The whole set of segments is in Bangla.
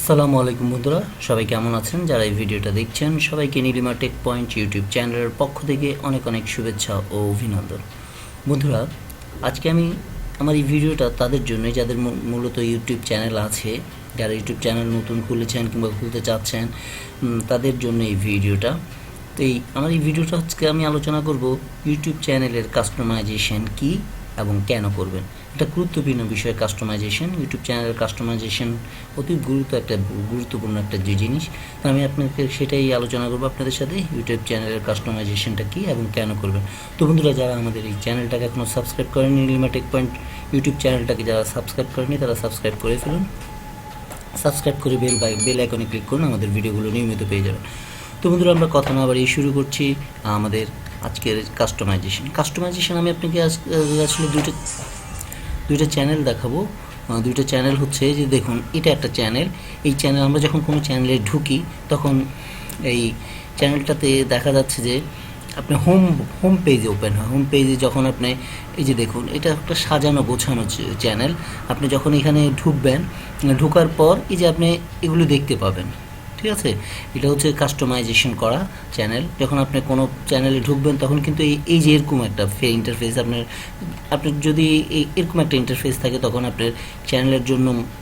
আসসালামু আলাইকুম বন্ধুরা, সবাই কেমন আছেন? যারা এই ভিডিওটা দেখছেন সবাইকে নীলিমা টেক পয়েন্ট ইউটিউব চ্যানেলের পক্ষ থেকে অনেক অনেক শুভেচ্ছা ও অভিনন্দন। বন্ধুরা, আজকে আমি আমার এই ভিডিওটা তাদের জন্য যাদের মূলত ইউটিউব চ্যানেল আছে, যারা ইউটিউব চ্যানেল নতুন খুলেছেন কিংবা খুলতে চাচ্ছেন, তাদের জন্য এই ভিডিওটা। তো আমার এই ভিডিওটা আজকে আমি আলোচনা করব ইউটিউব চ্যানেলের কাস্টমাইজেশন কী এবং কেন করবেন। এটা গুরুত্বপূর্ণ বিষয়। কাস্টমাইজেশন, ইউটিউব চ্যানেলের কাস্টমাইজেশন অতি গুরুত্বপূর্ণ একটা যে জিনিস। তো আমি আপনাকে সেটাই আলোচনা করবো আপনাদের সাথে, ইউটিউব চ্যানেলের কাস্টমাইজেশনটা কী এবং কেন করবেন। তো বন্ধুরা, যারা আমাদের এই চ্যানেলটাকে এখনও সাবস্ক্রাইব করেনি, নীলিমা টেক পয়েন্ট ইউটিউব চ্যানেলটাকে যারা সাবস্ক্রাইব করেনি তারা সাবস্ক্রাইব করে ফেলুন। সাবস্ক্রাইব করে বেল আইকনে ক্লিক করুন, আমাদের ভিডিওগুলো নিয়মিত পেয়ে যাবেন। তো বন্ধুরা, আমরা কথা না বাড়িয়ে শুরু করছি আমাদের আজকের কাস্টমাইজেশন। আমি আপনাকে আসলে দুইটা চ্যানেল দেখাবো। দুইটা চ্যানেল হচ্ছে যে দেখুন, এটা একটা চ্যানেল। এই চ্যানেল আমরা যখন কোনো চ্যানেলে ঢুকি তখন এই চ্যানেলটাতে দেখা যাচ্ছে যে আপনার হোম পেজে ওপেন হয়। হোম পেজে যখন আপনি এই যে দেখুন, এটা একটা সাজানো গোছানো চ্যানেল। আপনি যখন এখানে ঢুকবেন, ঢোকার পর এই যে আপনি এগুলো দেখতে পাবেন, ঠিক আছে? এটা হচ্ছে কাস্টমাইজেশন করা চ্যানেল। যখন আপনি কোনো চ্যানেলে ঢুকবেন তখন কিন্তু এই যে এরকম একটা ইন্টারফেস আপনার যদি এরকম একটা ইন্টারফেস থাকে, তখন আপনার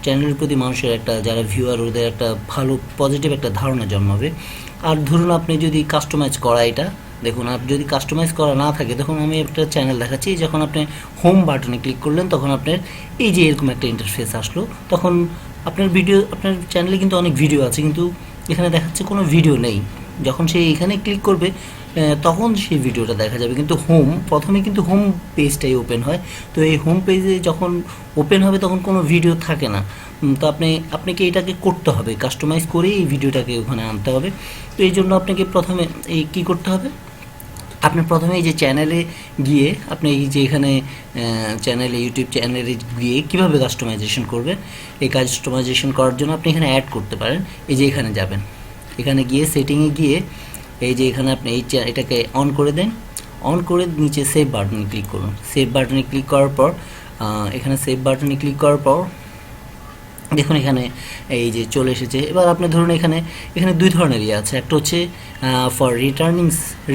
চ্যানেলের প্রতি মানুষের একটা, যারা ভিউয়ার, ওদের একটা ভালো পজিটিভ একটা ধারণা জন্মাবে। আর ধরুন আপনি যদি কাস্টমাইজ করা, এটা দেখুন, আপনি যদি কাস্টমাইজ করা না থাকে, তখন আমি একটা চ্যানেল দেখাচ্ছি। যখন আপনি হোম বাটনে ক্লিক করলেন তখন আপনার এই যে এরকম একটা ইন্টারফেস আসলো। তখন আপনার চ্যানেলে কিন্তু অনেক ভিডিও আছে, কিন্তু এখানে দেখাচ্ছে কোনো ভিডিও নেই। যখন সে এখানে ক্লিক করবে তখন সেই ভিডিওটা দেখা যাবে। কিন্তু প্রথমে কিন্তু হোম পেজটাই ওপেন হয়। তো এই হোম পেজে যখন ওপেন হবে তখন কোনো ভিডিও থাকে না। তো আপনাকে এটাকে করতে হবে, কাস্টমাইজ করে এই ভিডিওটাকে ওখানে আনতে হবে। তো এই জন্য আপনাকে প্রথমে কী করতে হবে, আপনি প্রথমে এই যে চ্যানেলে গিয়ে আপনি এই যে এখানে ইউটিউব চ্যানেলে গিয়ে কীভাবে কাস্টমাইজেশন করবেন, এই কাস্টমাইজেশন করার জন্য আপনি এখানে অ্যাড করতে পারেন। এই যে এখানে যাবেন, এখানে গিয়ে সেটিংয়ে গিয়ে এই যে এখানে আপনি এটাকে অন করে দেন। অন করে নিচে সেভ বাটনে ক্লিক করুন। সেভ বাটনে ক্লিক করার পর দেখুন এখানে এই যে চলে এসেছে। এবার আপনি ধরুন এখানে দুই ধরনের আছে। একটা হচ্ছে ফর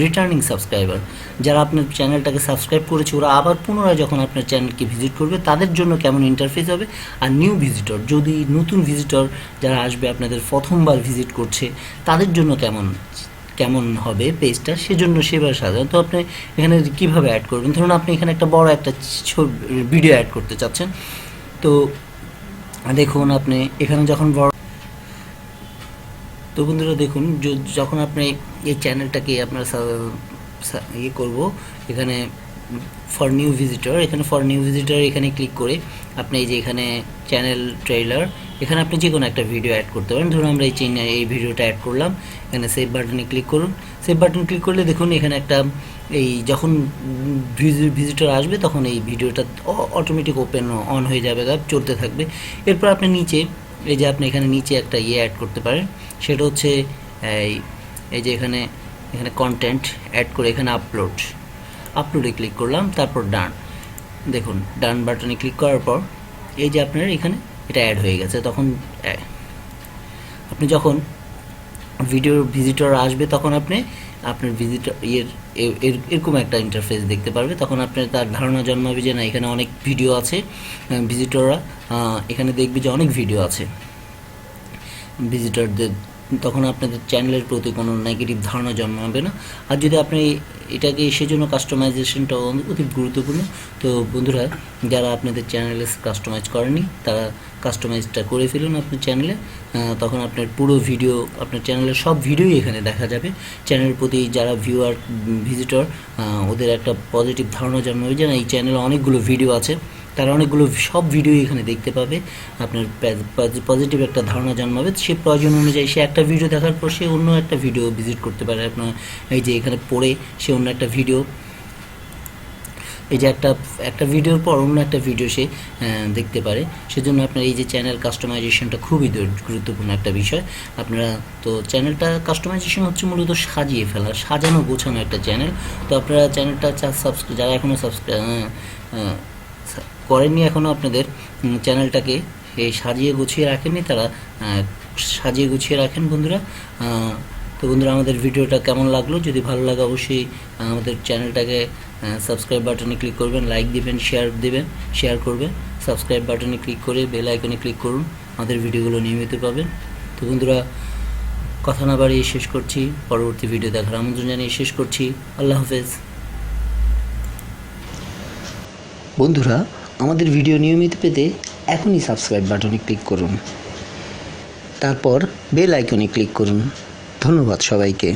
রিটার্নিং সাবস্ক্রাইবার, যারা আপনার চ্যানেলটাকে সাবস্ক্রাইব করেছে ওরা আবার পুনরায় যখন আপনার চ্যানেলকে ভিজিট করবে তাদের জন্য কেমন ইন্টারফেস হবে। আর নিউ ভিজিটর, যদি নতুন ভিজিটর যারা আসবে, আপনাদের প্রথমবার ভিজিট করছে, তাদের জন্য কেমন হবে পেজটা, সেজন্য সেভাবে সাজানো। তো আপনি এখানে কীভাবে অ্যাড করবেন, ধরুন আপনি এখানে একটা বড় একটা ভিডিও অ্যাড করতে চাচ্ছেন। তো দেখুন আপনি এখানে যখন তো বন্ধুরা দেখুন, যখন আপনি এই চ্যানেলটাকে আপনার করব, এখানে ফর নিউ ভিজিটর, এখানে ক্লিক করে আপনি এই যে এখানে চ্যানেল ট্রেইলার, এখানে আপনি যে কোনো একটা ভিডিও অ্যাড করতে পারেন। ধরুন আমরা এই ভিডিওটা অ্যাড করলাম। এখানে সেভ বাটনে ক্লিক করুন। সেভ বাটন ক্লিক করলে দেখুন এখানে একটা যখন ভিজিটর আসবে তখন এই ভিডিওটা অটোমেটিক অন হয়ে যাবে, চলতে থাকবে। এরপর আপনি নিচে আপনি এখানে নিচে একটা অ্যাড করতে পারেন। সেটা হচ্ছে এই যে এখানে কন্টেন্ট অ্যাড করে এখানে আপলোডে ক্লিক করলাম, তারপর ডান। দেখুন ডান বাটনে ক্লিক করার পর এই যে আপনার এখানে এটা অ্যাড হয়ে গেছে। তখন আপনি যখন ভিজিটর আসবে তখন আপনার ভিজিটর এরকম একটা ইন্টারফেস দেখতে পারবে। তখন আপনার তার ধারণা জন্মাবে যে না, এখানে অনেক ভিডিও আছে। ভিজিটররা এখানে দেখবে যে অনেক ভিডিও আছে ভিজিটরদের, তখন আপনাদের চ্যানেলের প্রতি কোনো নেগেটিভ ধারণা জন্মাবে না। আর যদি আপনি এটাকে, সেজন্য কাস্টমাইজেশনটা অতি গুরুত্বপূর্ণ। তো বন্ধুরা, যারা আপনাদের চ্যানেলে কাস্টমাইজ করেনি তারা কাস্টমাইজটা করে ফেলুন আপনার চ্যানেলে। তখন আপনার পুরো ভিডিও, আপনার চ্যানেলের সব ভিডিওই এখানে দেখা যাবে। চ্যানেলের প্রতি যারা ভিজিটর, ওদের একটা পজিটিভ ধারণা জন্মাবে যে না, এই চ্যানেলে অনেকগুলো ভিডিও আছে। তারা সব ভিডিও এখানে দেখতে পাবে। আপনার পজিটিভ একটা ধারণা জন্মাবে। সে প্রয়োজন অনুযায়ী সে একটা ভিডিও দেখার পর সে অন্য একটা ভিডিও ভিজিট করতে পারে। আপনার এই যে এখানে পড়ে সে অন্য একটা ভিডিও, এই যে একটা ভিডিওর পর অন্য একটা ভিডিও সে দেখতে পারে। সেজন্য আপনার এই যে চ্যানেল কাস্টমাইজেশনটা খুবই গুরুত্বপূর্ণ একটা বিষয়। আপনারা তো চ্যানেলটা কাস্টমাইজেশন হচ্ছে মূলত সাজিয়ে ফেলা, সাজানো গোছানো একটা চ্যানেল। তো আপনারা চ্যানেলটা যারা এখনও করেননি, এখনও আপনাদের চ্যানেলটাকে সাজিয়ে গুছিয়ে রাখেননি, তারা সাজিয়ে গুছিয়ে রাখেন বন্ধুরা। তো বন্ধুরা, আমাদের ভিডিওটা কেমন লাগলো? যদি ভালো লাগে অবশ্যই আমাদের চ্যানেলটাকে সাবস্ক্রাইব বাটনে ক্লিক করবেন, লাইক দিবেন, শেয়ার করবেন। সাবস্ক্রাইব বাটনে ক্লিক করে বেল আইকনে ক্লিক করুন, আমাদের ভিডিওগুলো নিয়মিত পাবেন। তো বন্ধুরা, কথা না বাড়িয়ে শেষ করছি, পরবর্তী ভিডিও দেখার আমন্ত্রণ জানিয়ে শেষ করছি। আল্লাহ হাফেজ। বন্ধুরা, আমাদের ভিডিও নিয়মিত পেতে এখনই সাবস্ক্রাইব বাটনে ক্লিক করুন, তারপর বেল আইকনে ক্লিক করুন। ধন্যবাদ সবাইকে।